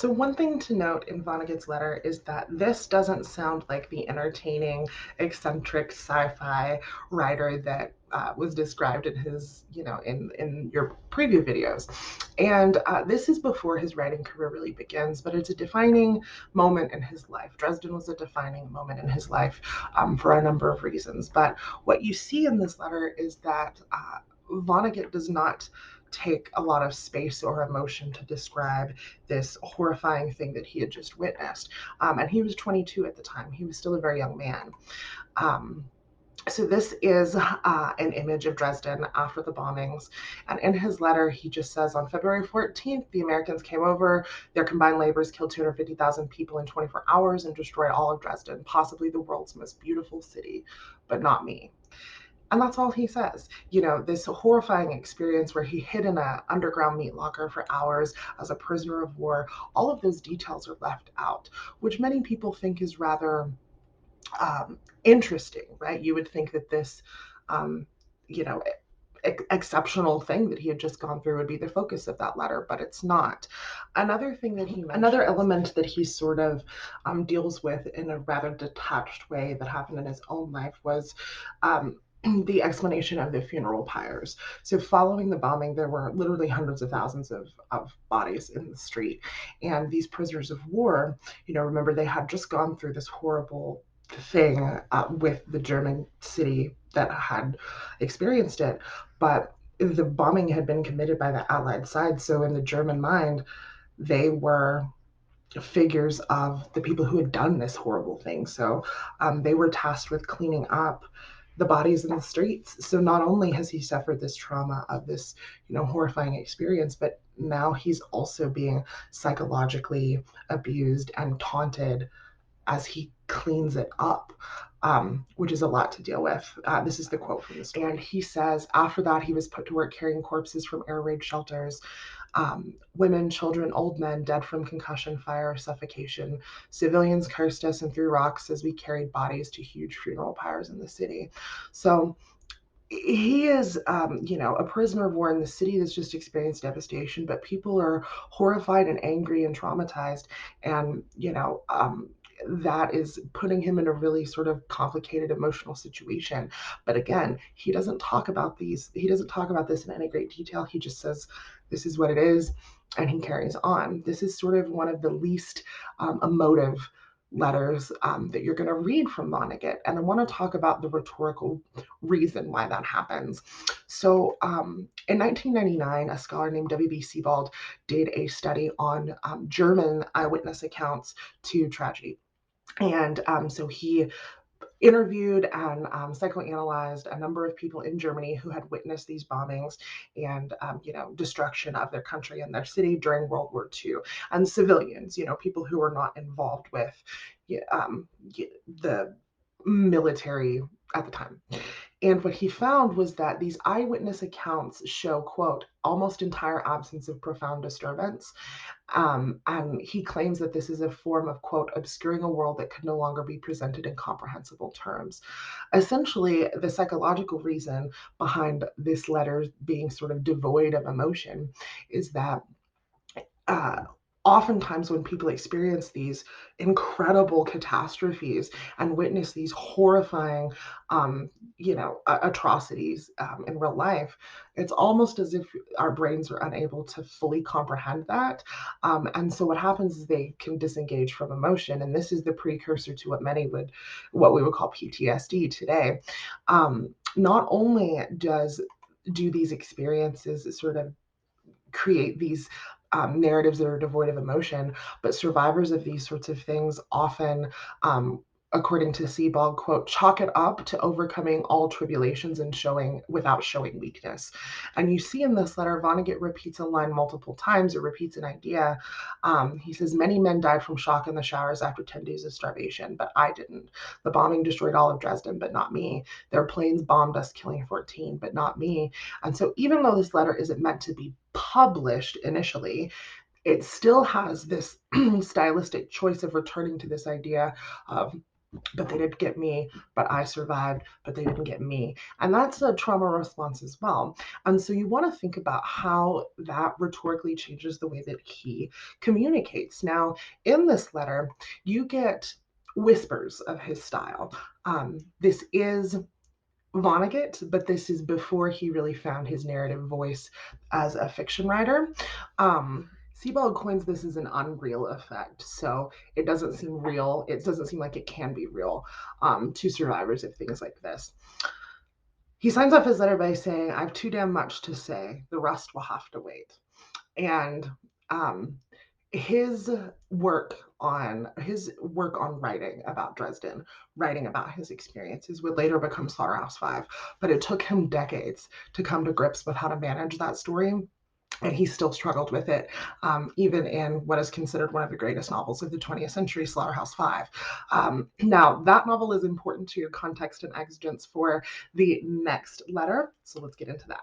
So one thing to note in Vonnegut's letter is that this doesn't sound like the entertaining, eccentric sci-fi writer that was described in his, in your preview videos. And this is before his writing career really begins, but it's a defining moment in his life. Dresden was a defining moment in his life for a number of reasons. But what you see in this letter is that Vonnegut does not take a lot of space or emotion to describe this horrifying thing that he had just witnessed. And he was 22 at the time. He was still a very young man. Um, so this is an image of Dresden after the bombings. And in his letter, he just says on February 14th, the Americans came over. Their combined labors killed 250,000 people in 24 hours and destroyed all of Dresden, possibly the world's most beautiful city, but not me. And that's all he says. This horrifying experience where he hid in an underground meat locker for hours as a prisoner of war, all of those details are left out, which many people think is rather interesting, right? You would think that this, um, you know, exceptional thing that he had just gone through would be the focus of that letter, but it's not. Another thing that he mentions, another element that he sort of deals with in a rather detached way that happened in his own life was the explanation of the funeral pyres. So following the bombing, there were literally hundreds of thousands of bodies in the street. And these prisoners of war, remember they had just gone through this horrible thing with the German city that had experienced it, but the bombing had been committed by the Allied side. So in the German mind, they were figures of the people who had done this horrible thing. So they were tasked with cleaning up the bodies in the streets. So not only has he suffered this trauma of this, horrifying experience, but now he's also being psychologically abused and taunted as he cleans it up, which is a lot to deal with. This is the quote from the story. And he says, after that, he was put to work carrying corpses from air raid shelters, women, children, old men dead from concussion, fire, suffocation. Civilians cursed us and threw rocks as we carried bodies to huge funeral pyres in the city. So he is, a prisoner of war in the city that's just experienced devastation, but people are horrified and angry and traumatized. And, that is putting him in a really sort of complicated emotional situation. But again, he doesn't talk about this in any great detail. He just says, this is what it is. And he carries on. This is sort of one of the least emotive letters that you're going to read from Vonnegut. And I want to talk about the rhetorical reason why that happens. So in 1999, a scholar named W.B. Sebald did a study on German eyewitness accounts to tragedy. And so he interviewed and psychoanalyzed a number of people in Germany who had witnessed these bombings and destruction of their country and their city during World War II, and civilians, people who were not involved with the military at the time. And what he found was that these eyewitness accounts show, quote, almost entire absence of profound disturbance. And he claims that this is a form of, quote, obscuring a world that could no longer be presented in comprehensible terms. Essentially, the psychological reason behind this letter being sort of devoid of emotion is that uh, oftentimes when people experience these incredible catastrophes and witness these horrifying atrocities in real life, it's almost as if our brains are unable to fully comprehend that, and so what happens is they can disengage from emotion, and this is the precursor to what we would call PTSD today. Not only do these experiences sort of create these narratives that are devoid of emotion, but survivors of these sorts of things often, according to Sebald, quote, chalk it up to overcoming all tribulations and without showing weakness. And you see in this letter, Vonnegut repeats a line multiple times, or repeats an idea. He says, many men died from shock in the showers after 10 days of starvation, but I didn't. The bombing destroyed all of Dresden, but not me. Their planes bombed us, killing 14, but not me. And so even though this letter isn't meant to be published initially, it still has this stylistic choice of returning to this idea of but they didn't get me, but I survived, but they didn't get me. And that's a trauma response as well. And so you want to think about how that rhetorically changes the way that he communicates. Now, in this letter, you get whispers of his style. This is Vonnegut, but this is before he really found his narrative voice as a fiction writer. Sebald coins this as an unreal effect, so it doesn't seem real. It doesn't seem like it can be real to survivors of things like this. He signs off his letter by saying, "I have too damn much to say. The rest will have to wait." And um, his work on writing about Dresden, writing about his experiences would later become Slaughterhouse-Five, but it took him decades to come to grips with how to manage that story. And he still struggled with it, even in what is considered one of the greatest novels of the 20th century, Slaughterhouse-Five. Now, that novel is important to your context and exigence for the next letter, so let's get into that.